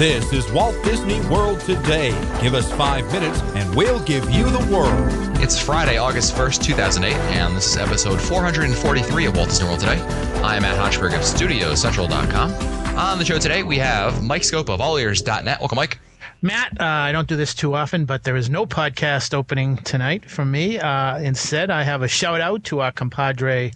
This is Walt Disney World Today. Give us 5 minutes and we'll give you the world. It's Friday, August 1st, 2008, and this is episode 443 of Walt Disney World Today. I'm Matt Hochberg of StudioCentral.com. On the show today, we have Mike Scope of allears.net. Welcome, Mike. Matt, I don't do this too often, but there is no podcast opening tonight from me. Instead, I have a shout-out to our compadre,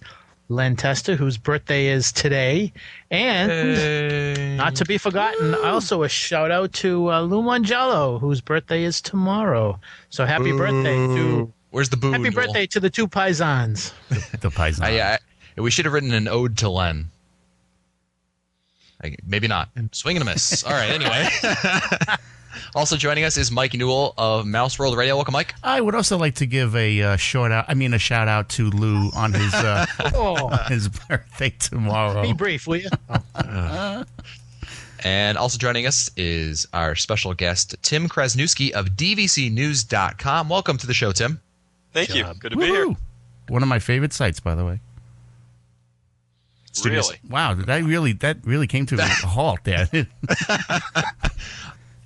Len Tester, whose birthday is today. And, not to be forgotten, also a shout-out to Lou Mangiello, whose birthday is tomorrow. So happy birthday to... Where's the boo? Happy birthday to the two paisans. The paisans. We should have written an ode to Len. Maybe not. Swing and a miss. All right, anyway. Also joining us is Mike Newell of Mouse World Radio. Welcome, Mike. I would also like to give a shout out to Lou on his his birthday tomorrow. Be brief, will you? And also joining us is our special guest, Tim Krasniewski of DBCNews.com. Welcome to the show, Tim. Thank you. Good to be here. One of my favorite sites, by the way. Really? Wow, that really came to a halt there.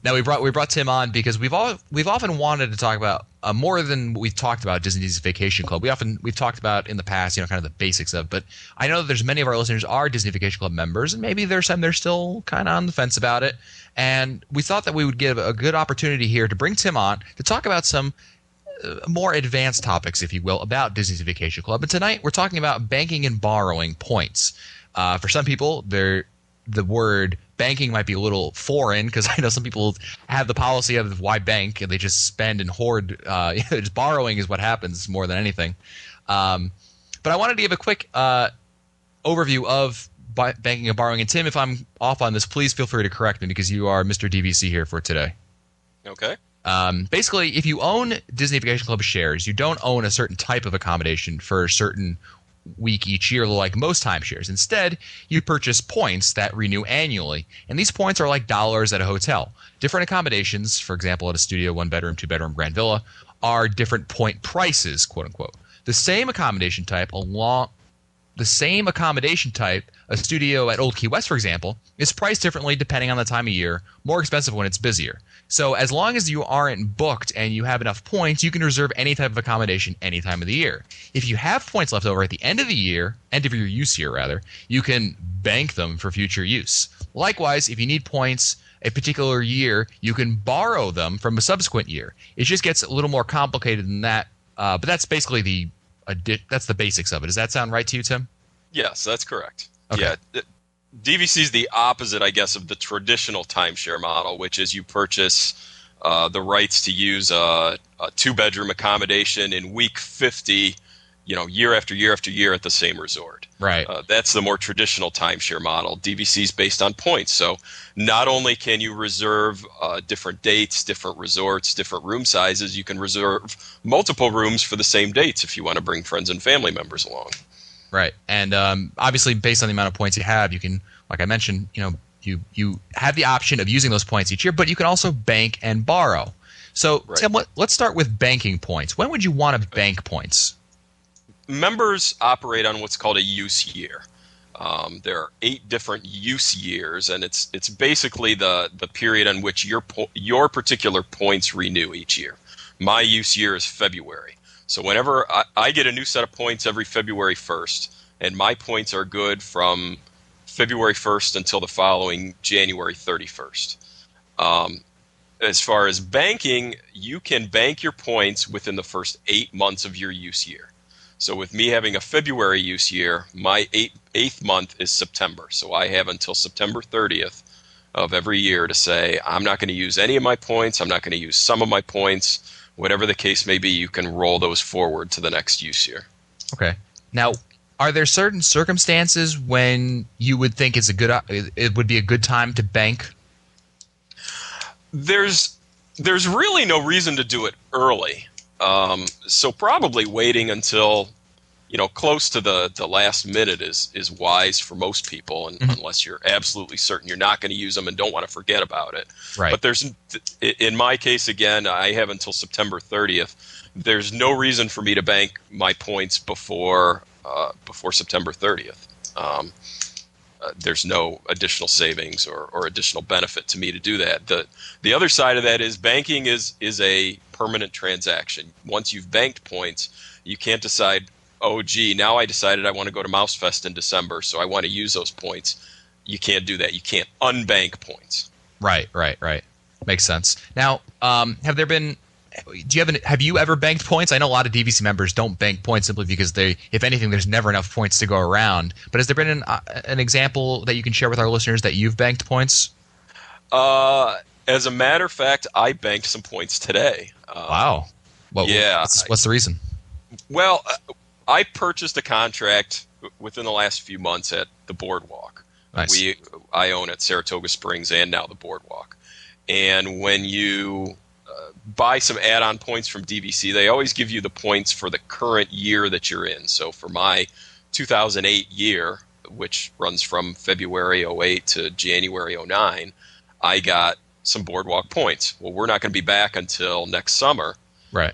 Now we brought Tim on because we've often wanted to talk about more than we've talked about Disney's Vacation Club. We've talked about in the past, kind of the basics of. But I know that there's many of our listeners are Disney Vacation Club members, and maybe there's some they're still kind of on the fence about it. And we thought that we would give a good opportunity here to bring Tim on to talk about some more advanced topics, if you will, about Disney's Vacation Club. And tonight we're talking about banking and borrowing points. For some people, the word banking might be a little foreign because I know some people have the policy of why bank and they just spend and hoard. Just borrowing is what happens more than anything. But I wanted to give a quick overview of banking and borrowing. And Tim, if I'm off on this, please feel free to correct me because you are Mr. DVC here for today. Okay. Basically, if you own Disney Vacation Club shares, you don't own a certain type of accommodation for a certain week each year like most timeshares. Instead, you purchase points that renew annually. And these points are like dollars at a hotel. Different accommodations, for example, at a studio, 1-bedroom, 2-bedroom, Grand Villa, are different point prices, quote unquote. The same accommodation type, a studio at Old Key West, for example, is priced differently depending on the time of year, more expensive when it's busier. So as long as you aren't booked and you have enough points, you can reserve any type of accommodation any time of the year. If you have points left over at the end of your use year rather, you can bank them for future use. Likewise, if you need points a particular year, you can borrow them from a subsequent year. It just gets a little more complicated than that, but that's basically that's the basics of it. Does that sound right to you, Tim? Yes, that's correct. Okay. Yeah. DVC is the opposite, I guess, of the traditional timeshare model, which is you purchase the rights to use a 2-bedroom accommodation in week 50, year after year after year at the same resort. Right. That's the more traditional timeshare model. DVC is based on points. So not only can you reserve different dates, different resorts, different room sizes, you can reserve multiple rooms for the same dates if you want to bring friends and family members along. Right. And obviously, based on the amount of points you have, you can, like I mentioned, you have the option of using those points each year, but you can also bank and borrow. So, right. Tim, let's start with banking points. When would you want to bank points? Members operate on what's called a use year. There are 8 different use years, and it's basically the period on which your particular points renew each year. My use year is February. So whenever I get a new set of points every February 1st, and my points are good from February 1st until the following January 31st. As far as banking, you can bank your points within the first 8 months of your use year. So with me having a February use year, my eighth month is September. So I have until September 30th of every year to say, I'm not going to use any of my points, I'm not going to use some of my points. Whatever the case may be, you can roll those forward to the next use year. Okay. Now, are there certain circumstances when you would think it would be a good time to bank? There's really no reason to do it early. So probably waiting until close to the last minute is wise for most people, and unless you're absolutely certain you're not going to use them and don't want to forget about it. Right. But in my case, again, I have until September 30th. There's no reason for me to bank my points before September 30th. there's no additional savings or additional benefit to me to do that. The other side of that is banking is a permanent transaction. Once you've banked points, you can't decide, oh, gee, now I decided I want to go to Mousefest in December, so I want to use those points. You can't do that. You can't unbank points. Right. Makes sense. Now, have you ever banked points? I know a lot of DVC members don't bank points simply because if anything, there's never enough points to go around. But has there been an example that you can share with our listeners that you've banked points? As a matter of fact, I banked some points today. Wow. What's the reason? Well, I purchased a contract within the last few months at the Boardwalk. Nice. I own at Saratoga Springs and now the Boardwalk. And when you buy some add-on points from DVC, they always give you the points for the current year that you're in. So for my 2008 year, which runs from February 08 to January 09, I got some Boardwalk points. Well, we're not going to be back until next summer. Right.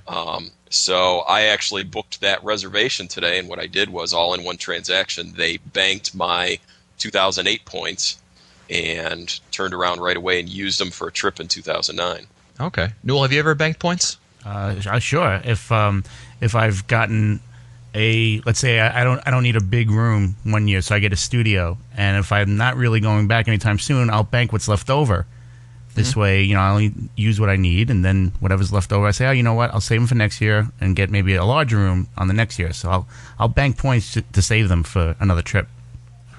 So I actually booked that reservation today, and what I did was all in one transaction. They banked my 2008 points and turned around right away and used them for a trip in 2009. Okay. Newell, have you ever banked points? Sure. If I've gotten let's say I don't need a big room one year, so I get a studio, and if I'm not really going back anytime soon, I'll bank what's left over. This way, I only use what I need, and then whatever's left over, I say, oh, you know what? I'll save them for next year and get maybe a larger room on the next year. So I'll bank points to save them for another trip.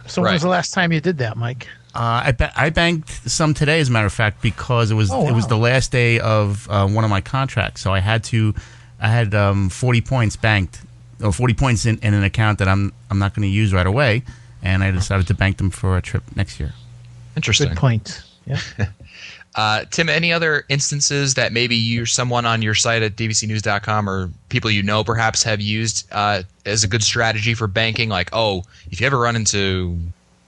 So when was the last time you did that, Mike? I banked some today, as a matter of fact, because it was the last day of one of my contracts. So I had 40 points banked, or 40 points in an account that I'm not going to use right away, and I decided to bank them for a trip next year. Interesting. Good point. Yeah. Tim, any other instances that maybe you're someone on your site at dvcnews.com or people perhaps have used as a good strategy for banking? Like, if you ever run into,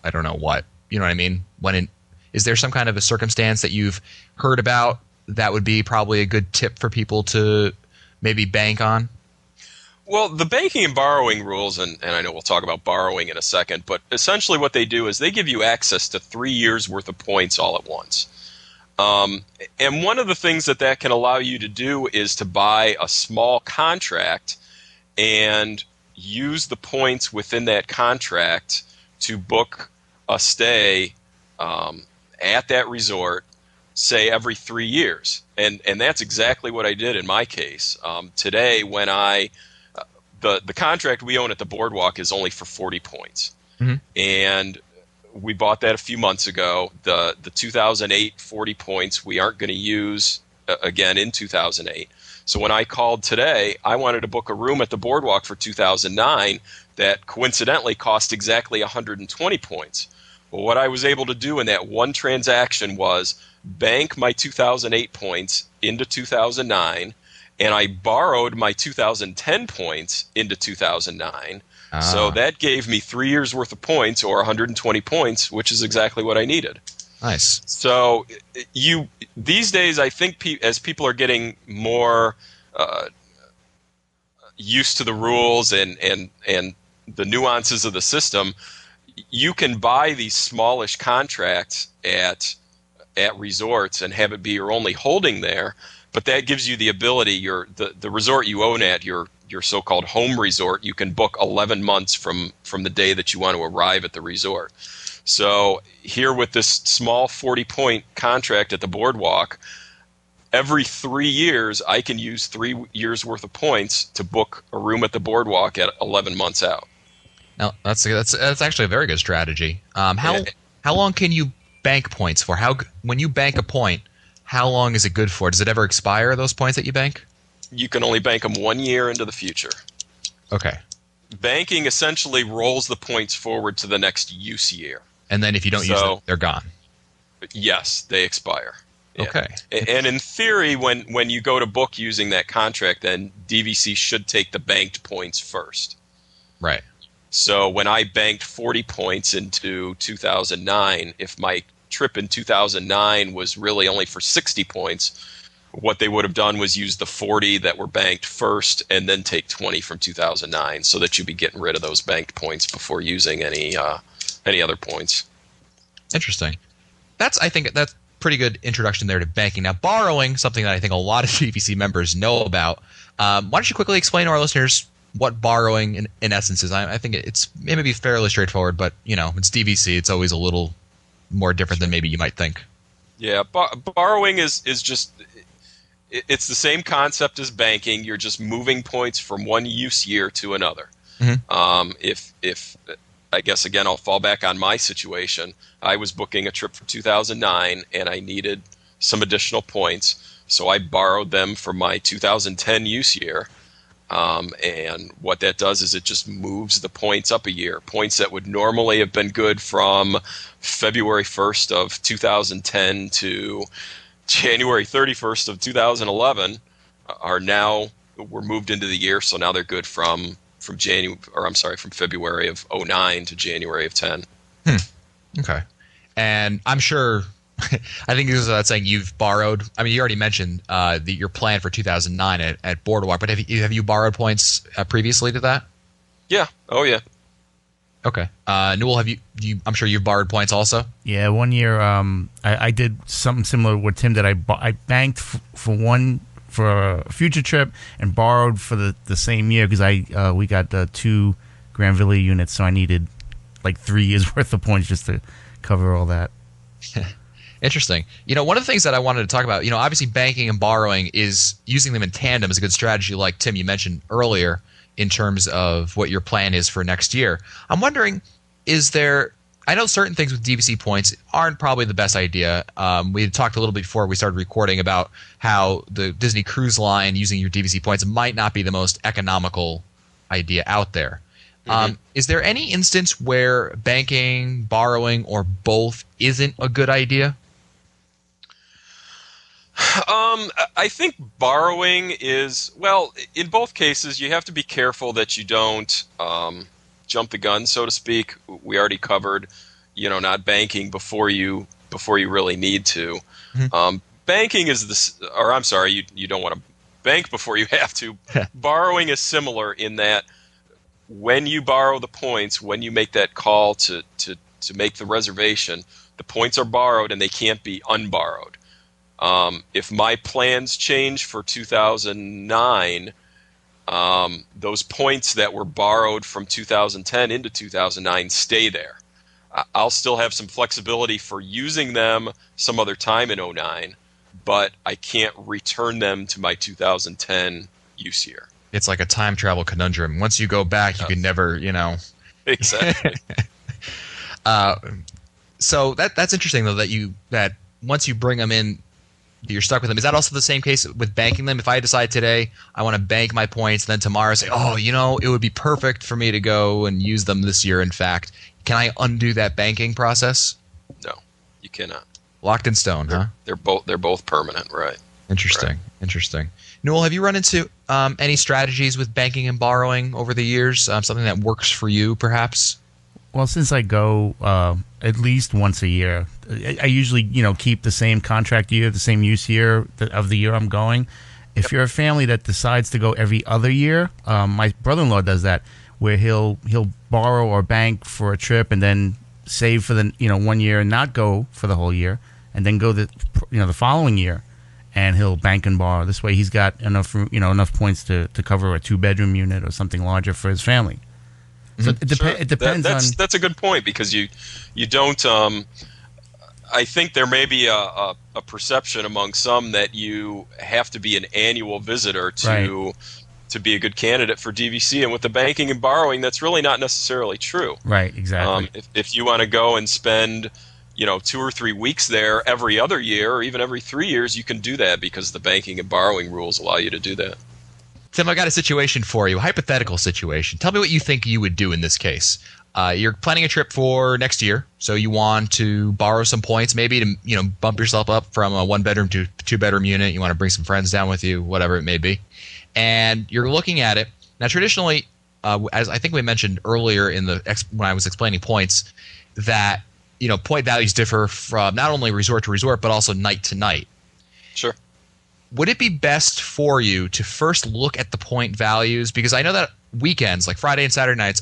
I don't know what, you know what I mean? Is there some kind of a circumstance that you've heard about that would be probably a good tip for people to maybe bank on? Well, the banking and borrowing rules, and I know we'll talk about borrowing in a second, but essentially what they do is they give you access to 3 years' worth of points all at once. And one of the things that can allow you to do is to buy a small contract and use the points within that contract to book a stay at that resort, say every 3 years. And that's exactly what I did in my case. Today, when the contract we own at the Boardwalk is only for 40 points. Mm-hmm. And we bought that a few months ago. The 2008 40 points we aren't going to use again in 2008. So when I called today, I wanted to book a room at the Boardwalk for 2009 that coincidentally cost exactly 120 points. Well, what I was able to do in that one transaction was bank my 2008 points into 2009, and I borrowed my 2010 points into 2009. So that gave me 3 years worth of points, or 120 points, which is exactly what I needed. Nice. So these days, I think as people are getting more used to the rules and the nuances of the system, you can buy these smallish contracts at resorts and have it be your only holding there. But that gives you the ability. The resort you own at your so-called home resort, you can book 11 months from the day that you want to arrive at the resort. So here with this small 40-point contract at the Boardwalk, every 3 years I can use 3 years worth of points to book a room at the Boardwalk at 11 months out. Now that's actually a very good strategy. How long can you bank points for? When you bank a point, how long is it good for? Does it ever expire, those points that you bank? You can only bank them 1 year into the future. Okay. Banking essentially rolls the points forward to the next use year. And then if you don't use them, they're gone. Yes, they expire. Yeah. Okay. And in theory, when you go to book using that contract, then DVC should take the banked points first. Right. So when I banked 40 points into 2009, if my trip in 2009 was really only for 60 points, what they would have done was use the 40 that were banked first and then take 20 from 2009, so that you'd be getting rid of those banked points before using any other points. Interesting. I think that's pretty good introduction there to banking. Now, borrowing, something that I think a lot of DBC members know about. Why don't you quickly explain to our listeners what borrowing in essence is? I think it may be fairly straightforward, but it's DBC. It's always a little more different than maybe you might think. Yeah, borrowing is just it's the same concept as banking. You're just moving points from one use year to another. Mm-hmm. If I guess again I'll fall back on my situation. I was booking a trip for 2009 and I needed some additional points, so I borrowed them from my 2010 use year. And what that does is it just moves the points up a year. Points that would normally have been good from February 1st of 2010 to January 31st of 2011 were moved into the year, so now they're good from February of 09 to January of 10. Okay. And I'm sure, I think this is about saying you've borrowed. I mean, you already mentioned your plan for 2009 at Boardwalk, but have you borrowed points previously to that? Yeah. Oh, yeah. Okay. Newell, I'm sure you've borrowed points also? Yeah, one year I did something similar with Tim that I banked for a future trip and borrowed for the same year because we got 2 Granville units, so I needed like 3 years worth of points just to cover all that. Interesting. One of the things that I wanted to talk about, obviously banking and borrowing is using them in tandem is a good strategy, like Tim, you mentioned earlier, in terms of what your plan is for next year. I'm wondering, I know certain things with DBC points aren't probably the best idea. We had talked a little bit before we started recording about how the Disney Cruise Line using your DBC points might not be the most economical idea out there. Mm-hmm. Is there any instance where banking, borrowing, or both isn't a good idea? I think borrowing is, well, in both cases, you have to be careful that you don't jump the gun, so to speak. We already covered, not banking before you really need to. Mm-hmm. Banking is you don't want to bank before you have to. Borrowing is similar in that when you borrow the points, when you make that call to make the reservation, the points are borrowed and they can't be unborrowed. If my plans change for 2009, those points that were borrowed from 2010 into 2009 stay there. I'll still have some flexibility for using them some other time in 2009, but I can't return them to my 2010 use year. It's like a time travel conundrum. Once you go back, you can never, Exactly. So that's interesting, though, that once you bring them in, you're stuck with them. Is that also the same case with banking them? If I decide today I want to bank my points, then tomorrow say, it would be perfect for me to go and use them this year, in fact. Can I undo that banking process? No, you cannot. Locked in stone, huh? They're both permanent, right? Interesting. Right. Interesting. Newell, have you run into any strategies with banking and borrowing over the years? Something that works for you, perhaps? Well, since I go at least once a year, I usually keep the same contract year, the same use year of the year I'm going. If you're a family that decides to go every other year, my brother-in-law does that, where he'll borrow or bank for a trip and then save for the 1 year and not go for the whole year, and then go the following year, and he'll bank and borrow. This way, he's got enough points to cover a 2-bedroom unit or something larger for his family. So it depends on. That's a good point, because you don't. I think there may be a perception among some that you have to be an annual visitor to be a good candidate for DBC, and with the banking and borrowing, that's really not necessarily true. Right. Exactly. If you want to go and spend 2 or 3 weeks there every other year, or even every 3 years, you can do that because the banking and borrowing rules allow you to do that. Tim, I got a situation for you, a hypothetical situation. Tell me what you think you would do in this case. You're planning a trip for next year, so you want to borrow some points, maybe to bump yourself up from a 1-bedroom to 2-bedroom unit. You want to bring some friends down with you, whatever it may be, and you're looking at it now. Traditionally, as I think we mentioned earlier when I was explaining points, that point values differ from not only resort to resort but also night to night. Sure. Would it be best for you to first look at the point values? Because I know that weekends, like Friday and Saturday nights,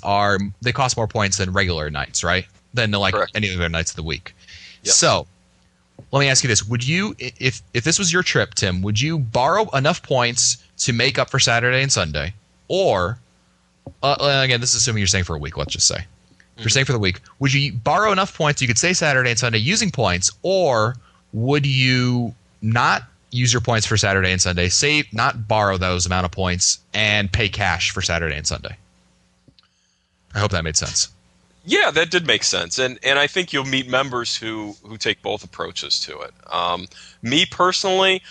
they cost more points than regular nights, right? Than like Correct. any other nights of the week. Yes. So let me ask you this: would you, if this was your trip, Tim, would you borrow enough points to make up for Saturday and Sunday, or again, this is assuming you're staying for a week. Let's just say if you're staying for the week, would you borrow enough points so you could stay Saturday and Sunday using points, or would you not use your points for Saturday and Sunday, not borrow those amount of points, and pay cash for Saturday and Sunday? I hope that made sense. Yeah, that did make sense, and I think you'll meet members who take both approaches to it. Me personally,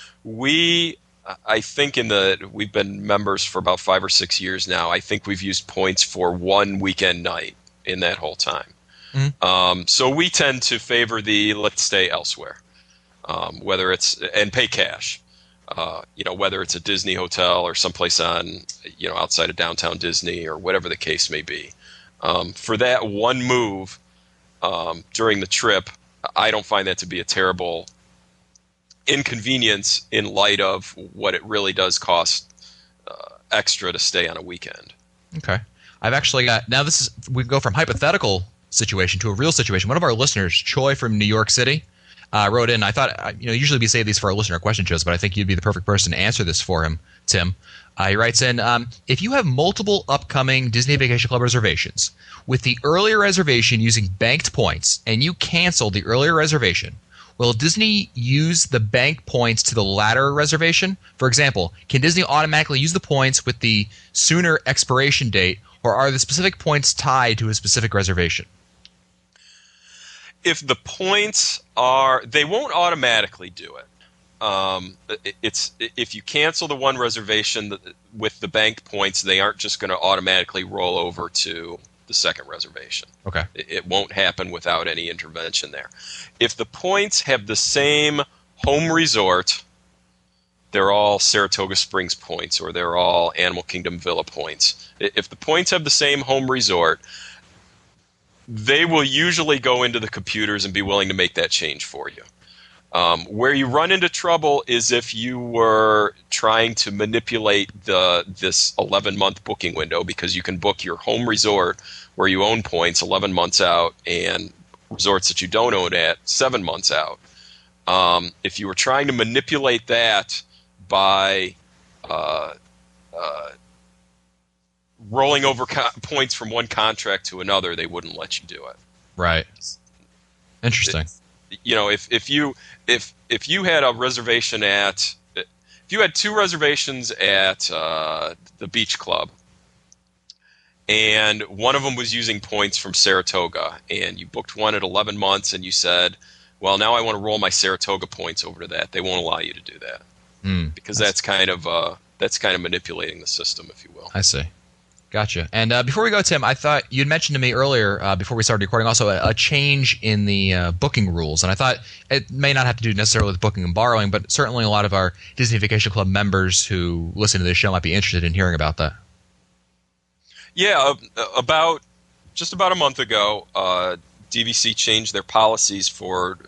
I think we've been members for about 5 or 6 years now. I think we've used points for one weekend night in that whole time. So we tend to favor the let's stay elsewhere, whether it's and pay cash. Whether it's a Disney hotel or someplace on outside of downtown Disney or whatever the case may be. For that one move during the trip, I don't find that to be a terrible inconvenience in light of what it really does cost extra to stay on a weekend. Okay. I've actually got, now we go from hypothetical situation to a real situation. One of our listeners, Choi from New York City, wrote in. I thought, usually we say these for our listener question shows, but I think you'd be the perfect person to answer this for him, Tim. He writes in, if you have multiple upcoming Disney Vacation Club reservations, with the earlier reservation using banked points, and you cancel the earlier reservation, will Disney use the bank points to the latter reservation? For example, can Disney automatically use the points with the sooner expiration date, or are the specific points tied to a specific reservation? If the points they won't automatically do it. It's if you cancel the one reservation with the banked points, they aren't just going to automatically roll over to the second reservation. Okay. It won't happen without any intervention there. If the points have the same home resort, they're all Saratoga Springs points or they're all Animal Kingdom Villa points. If the points have the same home resort, they will usually go into the computers and be willing to make that change for you. Where you run into trouble is if you were trying to manipulate this 11-month booking window, because you can book your home resort where you own points 11 months out and resorts that you don't own at 7 months out. If you were trying to manipulate that by rolling over points from one contract to another, they wouldn't let you do it. Right. Interesting. If you had a reservation if you had 2 reservations at the beach club, and one of them was using points from Saratoga, and you booked one at 11 months, and you said, well, now I want to roll my Saratoga points over to that, they won't allow you to do that because that's kind of manipulating the system, if you will. I see. Gotcha. And before we go, Tim, I thought you'd mentioned to me earlier, before we started recording, also a change in the booking rules. And I thought it may not have to do necessarily with booking and borrowing, but certainly a lot of our Disney Vacation Club members who listen to this show might be interested in hearing about that. Yeah, just about a month ago, DVC changed their policies for,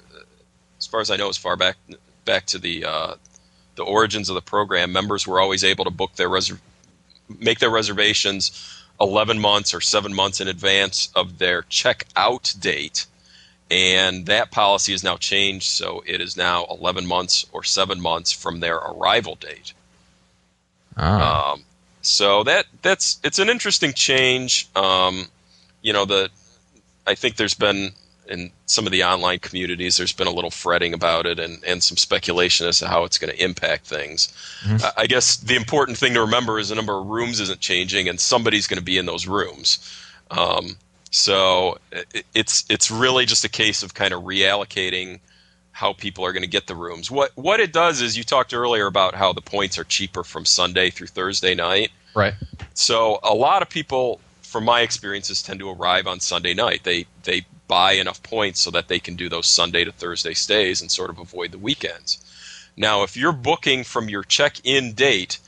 as far as I know, as far back to the origins of the program. Members were always able to make their reservations 11 months or 7 months in advance of their checkout date, and that policy is now changed, so it is now 11 months or 7 months from their arrival date. So it's an interesting change. I think there's been, in some of the online communities, there's been a little fretting about it and some speculation as to how it's going to impact things. Mm-hmm. I guess the important thing to remember is the number of rooms isn't changing, and somebody's going to be in those rooms. So it's really just a case of kind of reallocating how people are going to get the rooms. What it does is, you talked earlier about how the points are cheaper from Sunday through Thursday night. Right. So a lot of people, from my experiences, tend to arrive on Sunday night. They buy enough points so that they can do those Sunday to Thursday stays and sort of avoid the weekends. Now, if you're booking from your check-in date,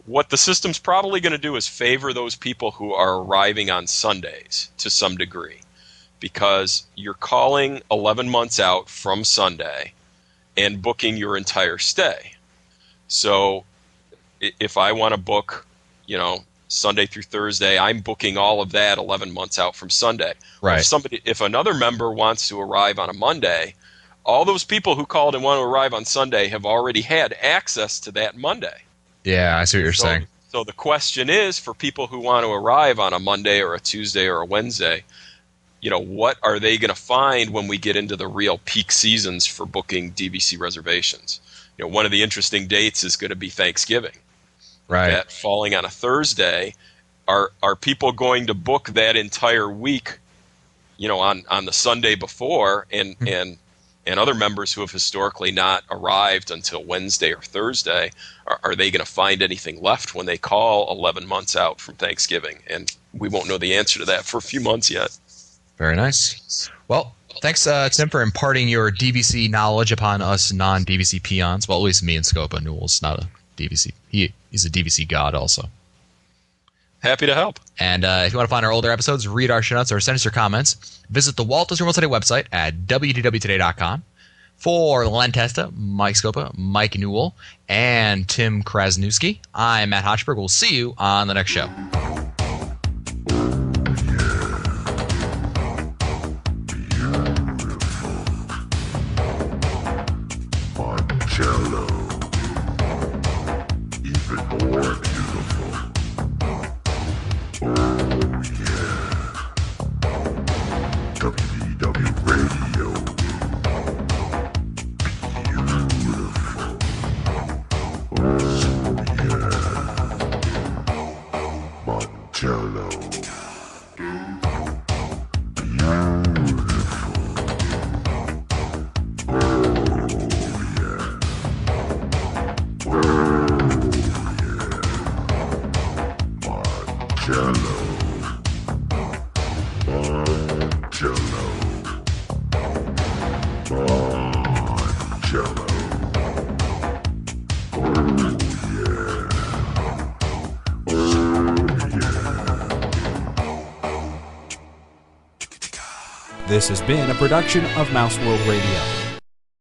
what the system's probably going to do is favor those people who are arriving on Sundays to some degree, because you're calling 11 months out from Sunday and booking your entire stay. So if I want to book, Sunday through Thursday, I'm booking all of that 11 months out from Sunday. Right. If another member wants to arrive on a Monday, all those people who called and want to arrive on Sunday have already had access to that Monday. Yeah, I see what you're saying. So the question is, for people who want to arrive on a Monday or a Tuesday or a Wednesday, what are they going to find when we get into the real peak seasons for booking DBC reservations? One of the interesting dates is going to be Thanksgiving. Right. That falling on a Thursday, are people going to book that entire week, on the Sunday before, and other members who have historically not arrived until Wednesday or Thursday, are they going to find anything left when they call 11 months out from Thanksgiving? And we won't know the answer to that for a few months yet. Very nice. Well, thanks, Tim, for imparting your DBC knowledge upon us non-DBC peons. Well, at least me and Scopa. Newell's not a DBC. He's a DBC god also. Happy to help. And if you want to find our older episodes, read our show notes, or send us your comments, visit the Walt Disney World Today website at wdwtoday.com. For Len Testa, Mike Scopa, Mike Newell, and Tim Krasnewski, I'm Matt Hochberg. We'll see you on the next show. Moncello, even more beautiful. Oh yeah, WDW Radio, beautiful. Oh yeah, Moncello, This has been a production of Mouse World Radio.